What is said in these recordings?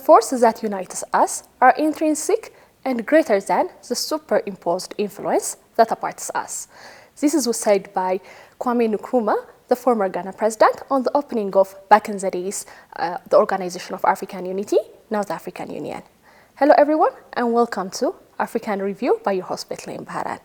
forces that unites us are intrinsic and greater than the superimposed influence that aparts us. This is said by Kwame Nkrumah, the former Ghana president, on the opening of, back in the days, the Organization of African Unity, now the African Union. Hello everyone, and welcome to African Review by your host, Bethlehem Baharan.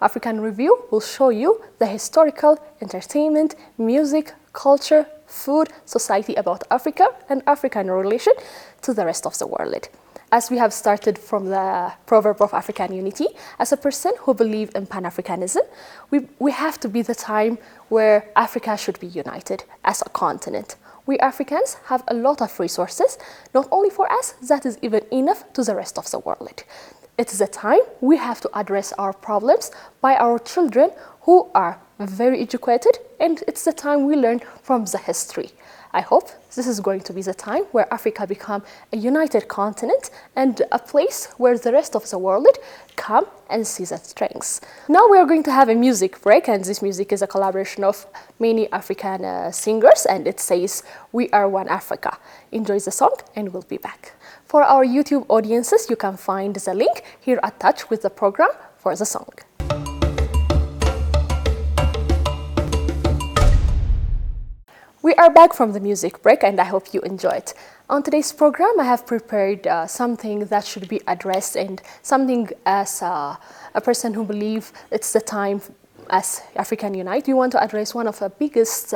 African Review will show you the historical, entertainment, music, culture, food, society about Africa and African relation to the rest of the world. As we have started from the proverb of African unity, as a person who believes in Pan-Africanism, we have to be the time where Africa should be united as a continent. We Africans have a lot of resources, not only for us, that is even enough to the rest of the world. It is a time we have to address our problems by our children who are very educated, and it's the time we learn from the history. I hope this is going to be the time where Africa become a united continent and a place where the rest of the world come and see the strengths. Now we are going to have a music break, and this music is a collaboration of many African singers, and it says, "We are one Africa." Enjoy the song and we'll be back. For our YouTube audiences, you can find the link here attached with the program for the song. We are back from the music break, and I hope you enjoy it. On today's program, I have prepared something that should be addressed, and something as a person who believes it's the time as African Unite, we want to address one of the biggest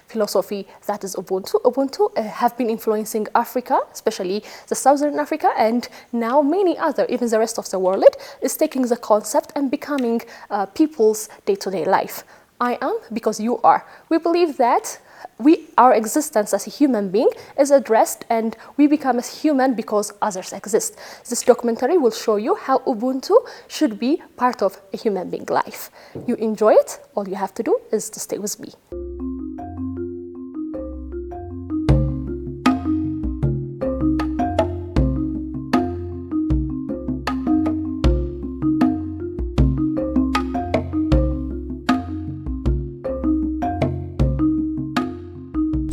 philosophy, that is Ubuntu. Ubuntu have been influencing Africa, especially the Southern Africa, and now many other, even the rest of the world, is taking the concept and becoming people's day-to-day life. I am because you are. We believe that our existence as a human being is addressed, and we become as human because others exist. This documentary will show you how Ubuntu should be part of a human being life. You enjoy it, all you have to do is to stay with me.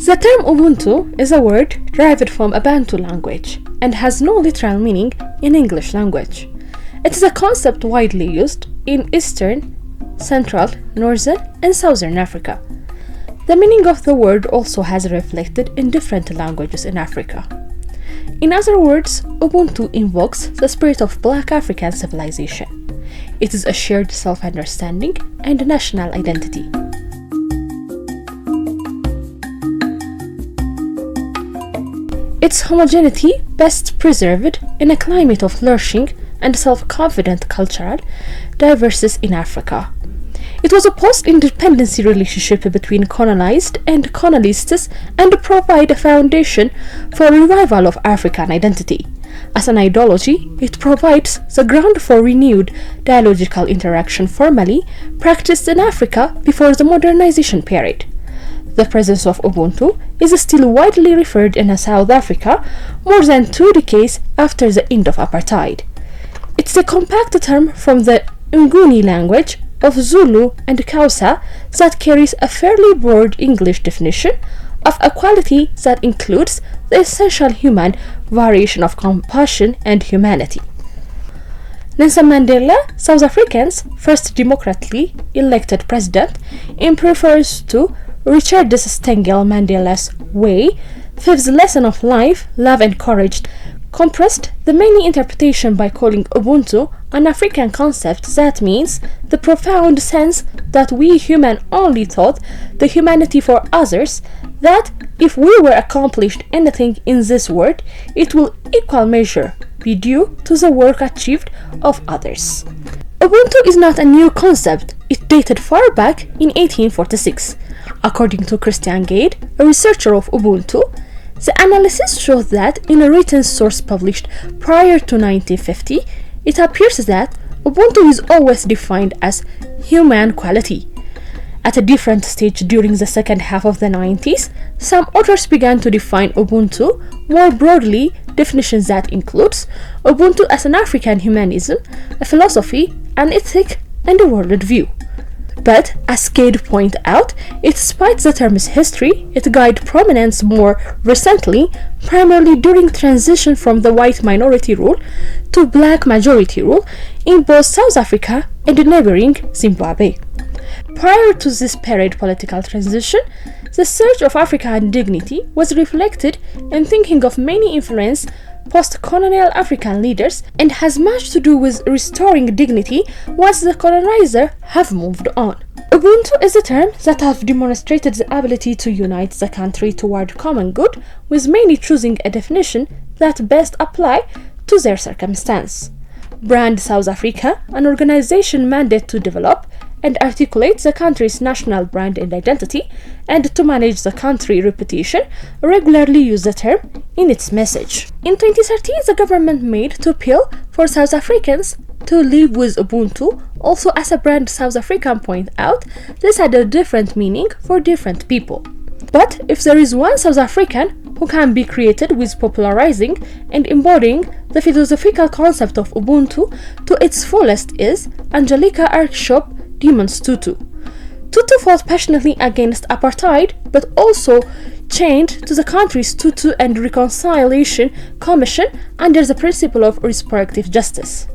The term Ubuntu is a word derived from a Bantu language and has no literal meaning in English language. It is a concept widely used in Eastern, Central, Northern, and Southern Africa. The meaning of the word also has reflected in different languages in Africa. In other words, Ubuntu invokes the spirit of Black African civilization. It is a shared self-understanding and national identity. Its homogeneity best preserved in a climate of flourishing and self-confident cultural diversity in Africa. It was a post-independency relationship between colonized and colonialists, and provide a foundation for revival of African identity. As an ideology, it provides the ground for renewed dialogical interaction formally practiced in Africa before the modernization period. The presence of Ubuntu is still widely referred in South Africa more than 2 decades after the end of apartheid. It's a compact term from the Nguni language of Zulu and Xhosa that carries a fairly broad English definition of a quality that includes the essential human variation of compassion and humanity. Nelson Mandela, South Africa's first democratically elected president, in preference to Richard Stengel Mandela's Way, fifth lesson of life, love and courage, compressed the many interpretation by calling Ubuntu an African concept that means the profound sense that we human only thought the humanity for others, that if we were accomplished anything in this world, it will equal measure be due to the work achieved of others. Ubuntu is not a new concept. It dated far back in 1846. According to Christian Gade, a researcher of Ubuntu, the analysis shows that in a written source published prior to 1950, it appears that Ubuntu is always defined as human quality. At a different stage during the second half of the 90s, some authors began to define Ubuntu more broadly, definitions that includes Ubuntu as an African humanism, a philosophy, an ethic, and a worldview. But, as Cade pointed out, despite the term's history, it gained prominence more recently, primarily during transition from the white minority rule to black majority rule in both South Africa and neighboring Zimbabwe. Prior to this period political transition, the search of African dignity was reflected in thinking of many influenced post-colonial African leaders and has much to do with restoring dignity once the colonizer have moved on. Ubuntu is a term that has demonstrated the ability to unite the country toward common good, with many choosing a definition that best apply to their circumstance. Brand South Africa, an organization mandated to develop and articulate the country's national brand and identity, and to manage the country's reputation, regularly use the term in its message. In 2013, the government made to appeal for South Africans to live with Ubuntu. Also, as a brand South African point out, this had a different meaning for different people. But if there is one South African who can be created with popularizing and embodying the philosophical concept of Ubuntu to its fullest is Angelica Archbishop Demons Tutu. Tutu fought passionately against apartheid, but also chained to the country's Tutu and Reconciliation Commission under the principle of restorative justice.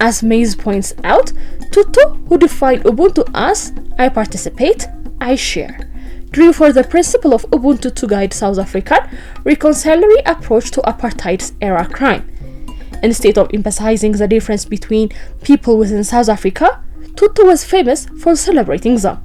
As Mays points out, Tutu, who defined Ubuntu as I participate, I share, drew for the principle of Ubuntu to guide South African reconciliatory approach to apartheid's era crime. Instead of emphasizing the difference between people within South Africa, Tutu was famous for celebrating them.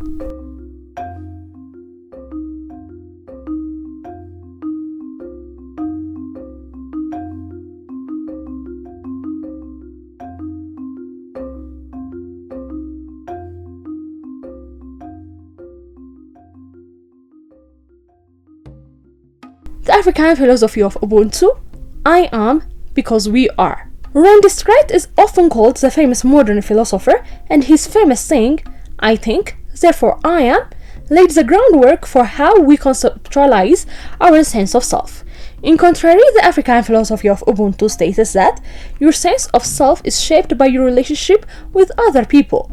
The African philosophy of Ubuntu, I am because we are. Randy Straight is often called the famous modern philosopher, and his famous saying, I think, therefore I am, laid the groundwork for how we conceptualize our sense of self. In contrary, the African philosophy of Ubuntu states that your sense of self is shaped by your relationship with other people.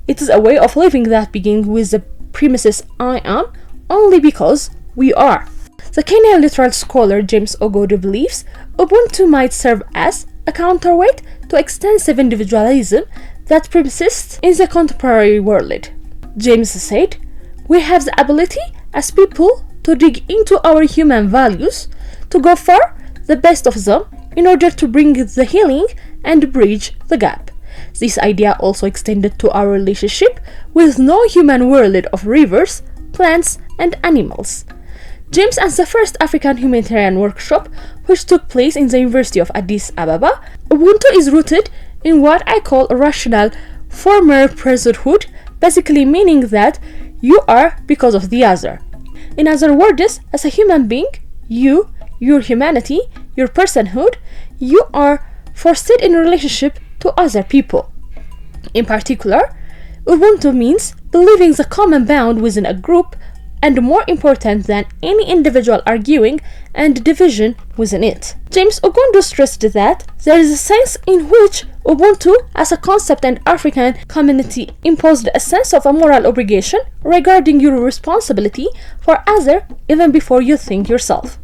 It is a way of living that begins with the premises I am, only because we are. The Kenyan literal scholar James Ogodo believes Ubuntu might serve as a counterweight to extensive individualism that persists in the contemporary world. James said, we have the ability as people to dig into our human values, to go for the best of them in order to bring the healing and bridge the gap. This idea also extended to our relationship with no human world of rivers, plants, and animals. James and the first African humanitarian workshop, which took place in the University of Addis Ababa, Ubuntu is rooted in what I call a rational former personhood, basically meaning that you are because of the other. In other words, as a human being, you, your humanity, your personhood, you are forced in relationship to other people. In particular, Ubuntu means believing the common bond within a group, and more important than any individual arguing and division within it. James Ogondo stressed that there is a sense in which Ubuntu as a concept and African community imposed a sense of a moral obligation regarding your responsibility for others even before you think yourself.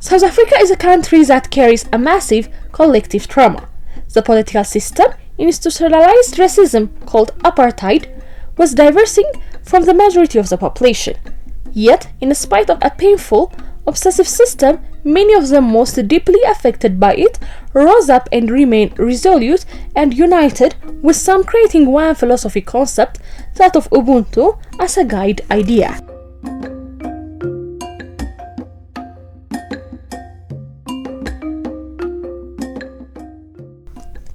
South Africa is a country that carries a massive collective trauma. The political system, institutionalized racism called apartheid, was diversing from the majority of the population. Yet, in spite of a painful, obsessive system, many of the most deeply affected by it rose up and remained resolute and united, with some creating one philosophy concept, that of Ubuntu, as a guide idea.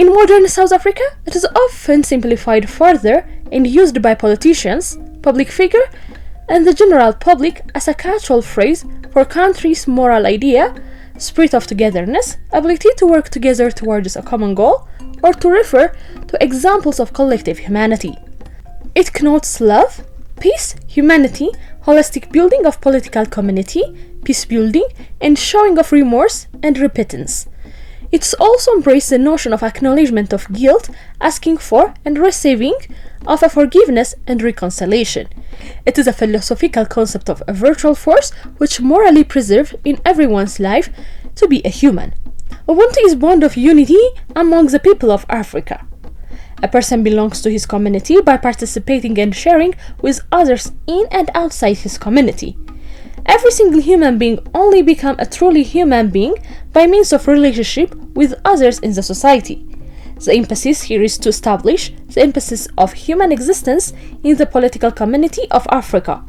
In modern South Africa, it is often simplified further and used by politicians, public figure, and the general public as a catch-all phrase for country's moral idea, spirit of togetherness, ability to work together towards a common goal, or to refer to examples of collective humanity. It connotes love, peace, humanity, holistic building of political community, peace building, and showing of remorse and repentance. It also embraces the notion of acknowledgement of guilt, asking for and receiving of a forgiveness and reconciliation. It is a philosophical concept of a virtual force which morally preserves in everyone's life to be a human. Ubuntu is bond of unity among the people of Africa. A person belongs to his community by participating and sharing with others in and outside his community. Every single human being only becomes a truly human being by means of relationship with others in the society. The emphasis here is to establish the emphasis of human existence in the political community of Africa.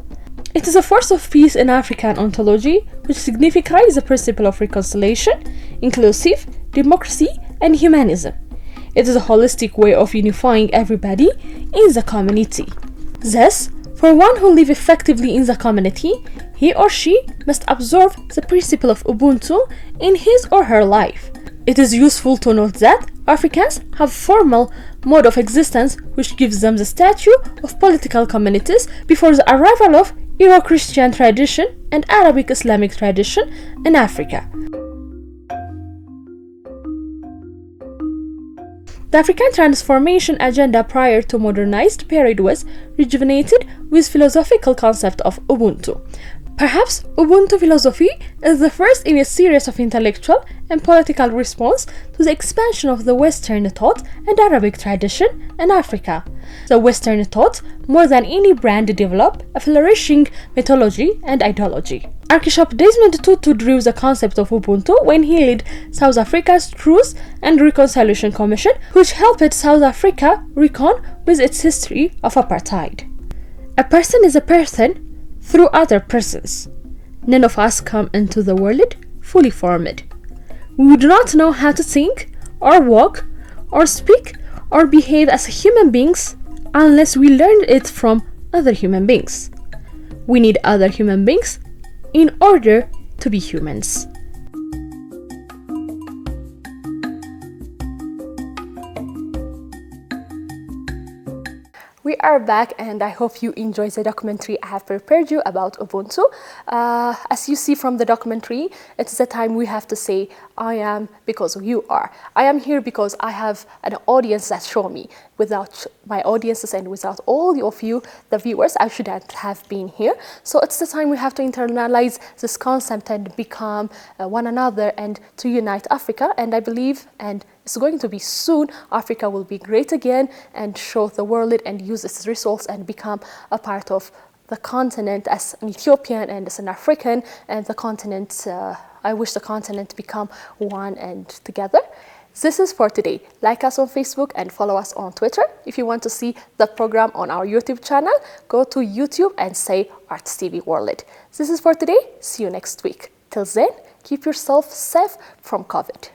It is a force of peace in African ontology which signifies the principle of reconciliation, inclusive, democracy, and humanism. It is a holistic way of unifying everybody in the community. Thus, for one who lives effectively in the community, he or she must absorb the principle of Ubuntu in his or her life. It is useful to note that Africans have a formal mode of existence which gives them the status of political communities before the arrival of Euro-Christian tradition and Arabic Islamic tradition in Africa. The African transformation agenda prior to modernized period was rejuvenated with philosophical concept of Ubuntu. Perhaps Ubuntu philosophy is the first in a series of intellectual and political response to the expansion of the Western thought and Arabic tradition in Africa. The Western thought, more than any brand, developed a flourishing mythology and ideology. Archbishop Desmond Tutu drew the concept of Ubuntu when he led South Africa's Truth and Reconciliation Commission, which helped South Africa reckon with its history of apartheid. A person is a person through other persons. None of us come into the world fully formed. We do not know how to think, or walk, or speak, or behave as human beings unless we learn it from other human beings. We need other human beings in order to be humans. We are back, and I hope you enjoyed the documentary I have prepared you about Ubuntu. As you see from the documentary, it's the time we have to say, I am because you are. I am here because I have an audience that show me. Without my audiences and without all of you, the viewers, I shouldn't have been here. So it's the time we have to internalize this concept and become one another and to unite Africa. And I believe, and it's going to be soon, Africa will be great again and show the world and use its resource and become a part of the continent as an Ethiopian and as an African, and the continent, I wish the continent become one and together. This is for today. Like us on Facebook and follow us on Twitter. If you want to see the program on our YouTube channel, go to YouTube and say Arts TV World. This is for today. See you next week. Till then, keep yourself safe from COVID.